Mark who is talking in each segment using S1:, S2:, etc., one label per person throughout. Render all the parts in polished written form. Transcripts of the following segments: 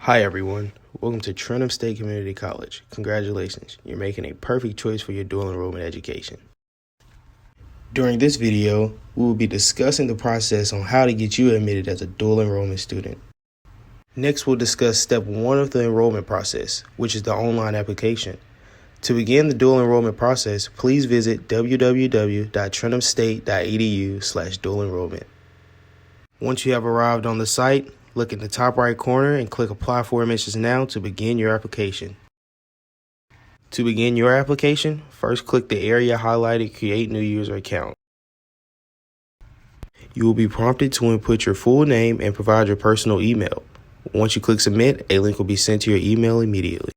S1: Hi everyone, welcome to Trentham State Community College. Congratulations, you're making a perfect choice for your dual enrollment education. During this video, we will be discussing the process on how to get you admitted as a dual enrollment student. Next, we'll discuss step 1 of the enrollment process, which is the online application. To begin the dual enrollment process, please visit www.trenthamstate.edu/dual enrollment. Once you have arrived on the site, look in the top right corner and click Apply for Admissions Now to begin your application. To begin your application, first click the area highlighted Create New User Account. You will be prompted to input your full name and provide your personal email. Once you click Submit, a link will be sent to your email immediately.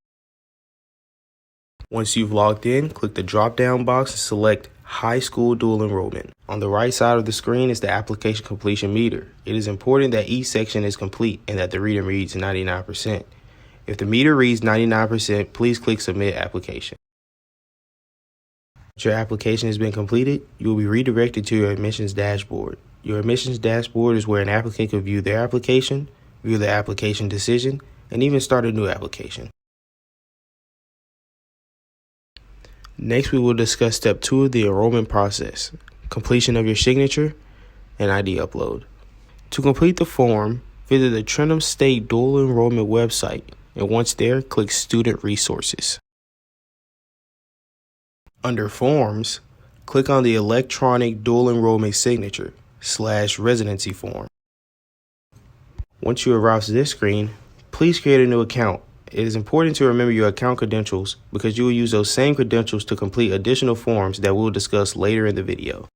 S1: Once you've logged in, click the drop-down box and select High School Dual Enrollment. On the right side of the screen is the application completion meter. It is important that each section is complete and that the reading reads 99%. If the meter reads 99%, please click Submit Application. Once your application has been completed, you will be redirected to your admissions dashboard. Your admissions dashboard is where an applicant can view their application, view the application decision, and even start a new application. Next, we will discuss step 2 of the enrollment process, completion of your signature and ID upload. To complete the form, visit the Trentham State Dual Enrollment website, and once there, click Student Resources. Under Forms, click on the Electronic Dual Enrollment Signature / Residency Form. Once you arrive to this screen, please create a new account. It is important to remember your account credentials because you will use those same credentials to complete additional forms that we'll discuss later in the video.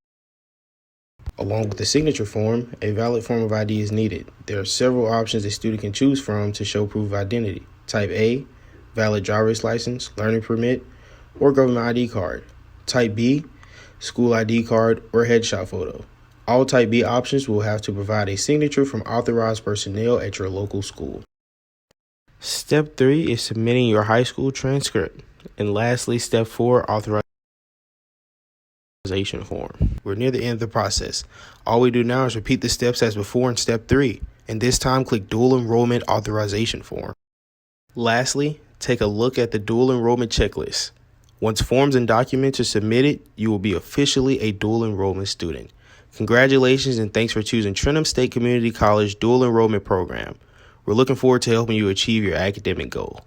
S1: Along with the signature form, a valid form of ID is needed. There are several options a student can choose from to show proof of identity. Type A, valid driver's license, learning permit, or government ID card. Type B, school ID card or headshot photo. All Type B options will have to provide a signature from authorized personnel at your local school. Step 3 is submitting your high school transcript. And lastly, step 4, authorization form. We're near the end of the process. All we do now is repeat the steps as before in step 3, and this time click Dual Enrollment Authorization Form. Lastly, take a look at the dual enrollment checklist. Once forms and documents are submitted, you will be officially a dual enrollment student. Congratulations and thanks for choosing Trentham State Community College Dual Enrollment Program. We're looking forward to helping you achieve your academic goal.